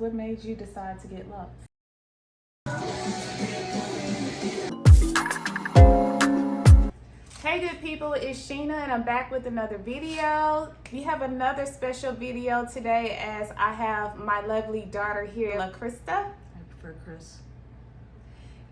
What made you decide to get Locs? Hey good people, it's Sheena and I'm back with another video. We have another special video today as I have my lovely daughter here, La Krista. I prefer Chris.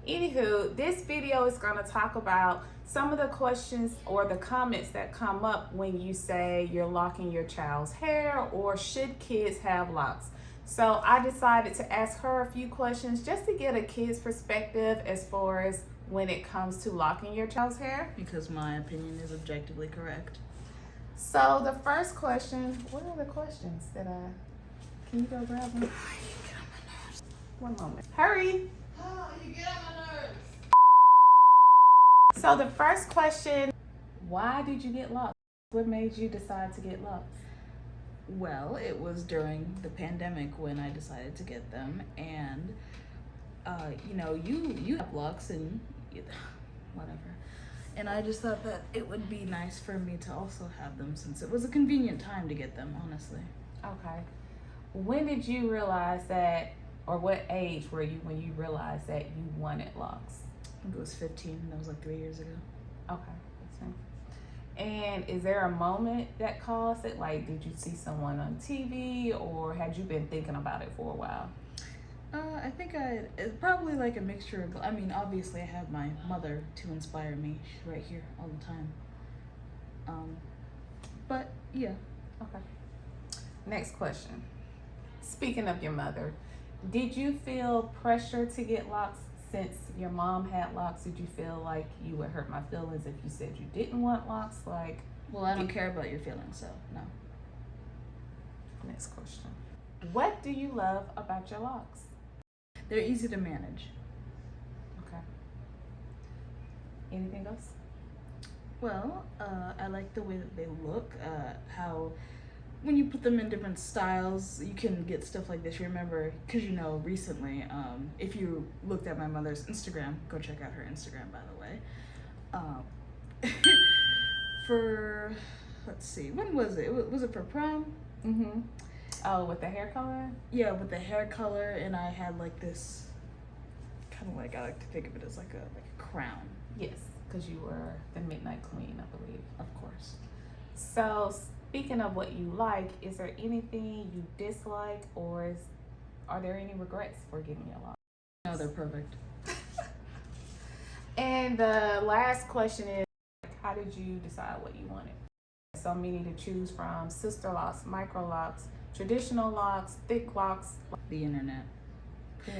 Anywho, this video is going to talk about some of the questions or the comments that come up when you say you're locking your child's hair or should kids have locks. So I decided to ask her a few questions just to get a kid's perspective as far as when it comes to locking your child's hair. Because my opinion is objectively correct. So the first question, what are the questions that can you go grab them? One moment. Hurry. Oh, you get on my nerves. So the first question, why did you get Locs? What made you decide to get Locs? Well, it was during the pandemic when I decided to get them, and you have Locs and whatever. And I just thought that it would be nice for me to also have them since it was a convenient time to get them, honestly. Okay. When did you realize that, or what age were you when you realized that you wanted Locs? I think it was 15. That was like 3 years ago. Okay. And is there a moment that caused it? Like, did you see someone on TV or had you been thinking about it for a while? I think it's probably like a mixture of, I mean, obviously I have my mother to inspire me. She's right here all the time. But yeah. Okay. Next question. Speaking of your mother, did you feel pressure to get Locs since your mom had Locs? Did you feel like you would hurt my feelings if you said you didn't want Locs? Like, well, I don't care about your feelings, so no. Next question. What do you love about your Locs? They're easy to manage. Okay. Anything else? Well, I like the way that they look, how when you put them in different styles, you can get stuff like this. You remember, because recently, if you looked at my mother's Instagram, go check out her Instagram, by the way. For, let's see, when was it? Was it for prom? Mm-hmm. Oh, with the hair color? Yeah, with the hair color, and I had like this, kind of like, I like to think of it as like a crown. Yes, because you were the Midnight Queen, I believe. Of course. So, speaking of what you like, is there anything you dislike, or are there any regrets for getting your Locs? No, they're perfect. And the last question is, how did you decide what you wanted? So many to choose from: sister locks, micro locks, traditional locks, thick locks. The internet.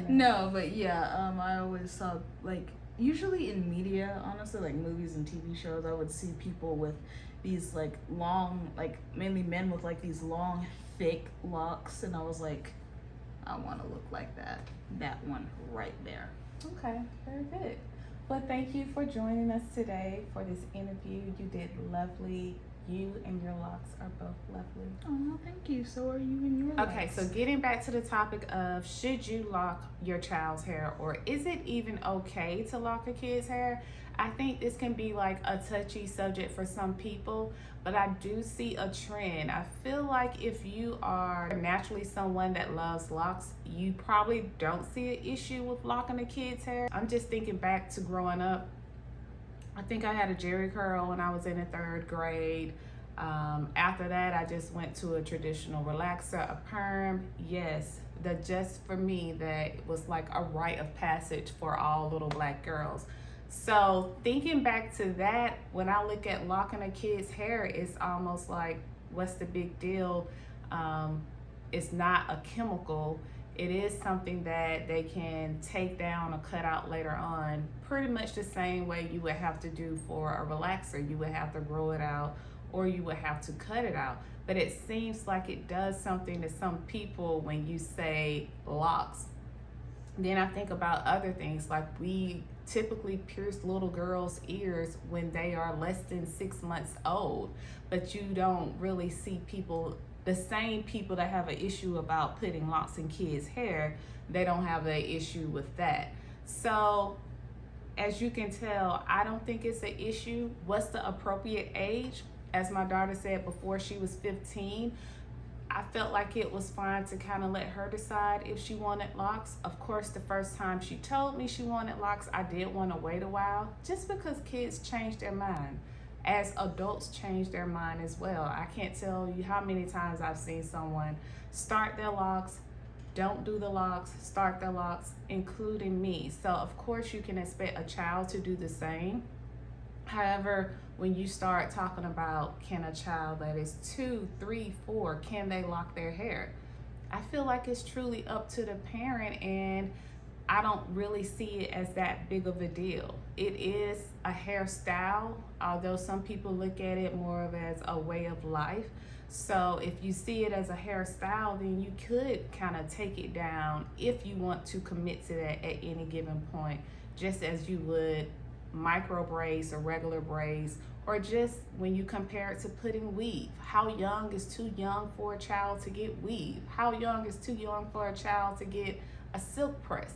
No, but yeah, I always saw, like, usually in media, honestly, like movies and TV shows, I would see people with these like long, like mainly men with like these long, thick locks, and I was like, I want to look like that one right there. Okay, very good. Well, thank you for joining us today for this interview. You did lovely. You and your Locs are both lovely. Oh, thank you. So are you and your Locs. Okay, so getting back to the topic of should you lock your child's hair, or is it even okay to lock a kid's hair? I think this can be like a touchy subject for some people, but I do see a trend. I feel like if you are naturally someone that loves locks, you probably don't see an issue with locking a kid's hair. I'm just thinking back to growing up. I think I had a jerry curl when I was in the 3rd grade. After that, I just went to a traditional relaxer, a perm. Yes, just for me, that was like a rite of passage for all little black girls. So thinking back to that, when I look at locking a kid's hair, it's almost like, what's the big deal? It's not a chemical. It is something that they can take down or cut out later on, pretty much the same way you would have to do for a relaxer. You would have to grow it out or you would have to cut it out. But it seems like it does something to some people when you say locks. Then I think about other things, like we typically pierce little girls' ears when they are less than 6 months old, but you don't really see people, the same people that have an issue about putting locks in kids' hair, they don't have an issue with that. So as you can tell, I don't think it's an issue. What's the appropriate age? As my daughter said before, she was 15. I felt like it was fine to kind of let her decide if she wanted locks. Of course, the first time she told me she wanted locks, I did want to wait a while just because kids change their mind. As adults change their mind as well. I can't tell you how many times I've seen someone start their locks, don't do the locks, start their locks, including me. So, of course, you can expect a child to do the same. However, when you start talking about can a child that is 2, 3, 4, can they lock their hair? I feel like it's truly up to the parent, and I don't really see it as that big of a deal. It is a hairstyle, although some people look at it more of as a way of life. So if you see it as a hairstyle, then you could kind of take it down if you want to commit to that at any given point, just as you would micro braids or regular braids, or just when you compare it to putting weave. How young is too young for a child to get weave? How young is too young for a child to get a silk press?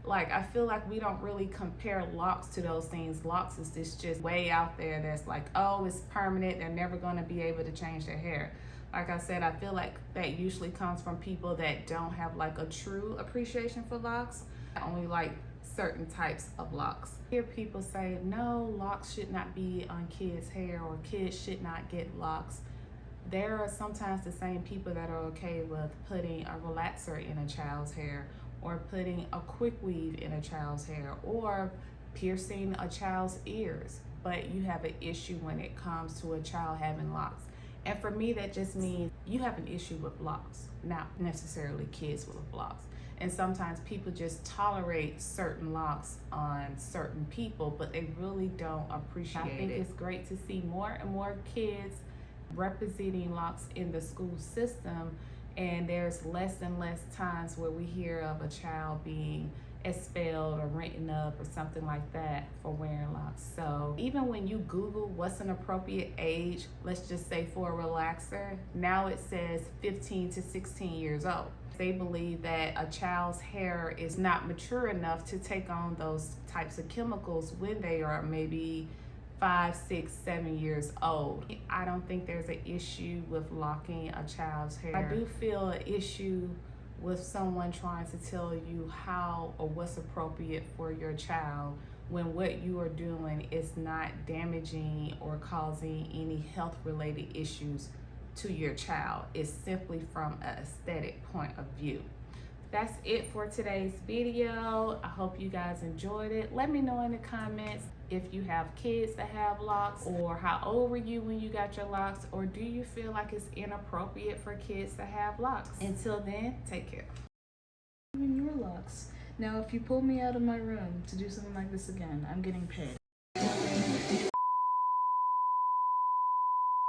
Like, I feel like we don't really compare locks to those things. Locks is this just way out there that's like, oh, it's permanent, they're never going to be able to change their hair. Like I said, I feel like that usually comes from people that don't have like a true appreciation for locks, only like certain types of locks. I hear people say, no, locks should not be on kids' hair, or kids should not get locks. There are sometimes the same people that are okay with putting a relaxer in a child's hair, or putting a quick weave in a child's hair, or piercing a child's ears. But you have an issue when it comes to a child having locks. And for me, that just means you have an issue with locks, not necessarily kids with locks. And sometimes people just tolerate certain locks on certain people, but they really don't appreciate it. I think it's great to see more and more kids representing locks in the school system, and there's less and less times where we hear of a child being expelled or written up or something like that for wearing locks. So even when you Google what's an appropriate age, let's just say for a relaxer, now it says 15 to 16 years old. They believe that a child's hair is not mature enough to take on those types of chemicals when they are maybe 5, 6, 7 years old. I don't think there's an issue with locking a child's hair. I do feel an issue with someone trying to tell you how or what's appropriate for your child when what you are doing is not damaging or causing any health related issues to your child. It's simply from an aesthetic point of view. That's it for today's video. I hope you guys enjoyed it. Let me know in the comments if you have kids that have locks, or how old were you when you got your locks, or do you feel like it's inappropriate for kids to have locks? Until then, take care. Even your locks. Now, if you pull me out of my room to do something like this again, I'm getting paid.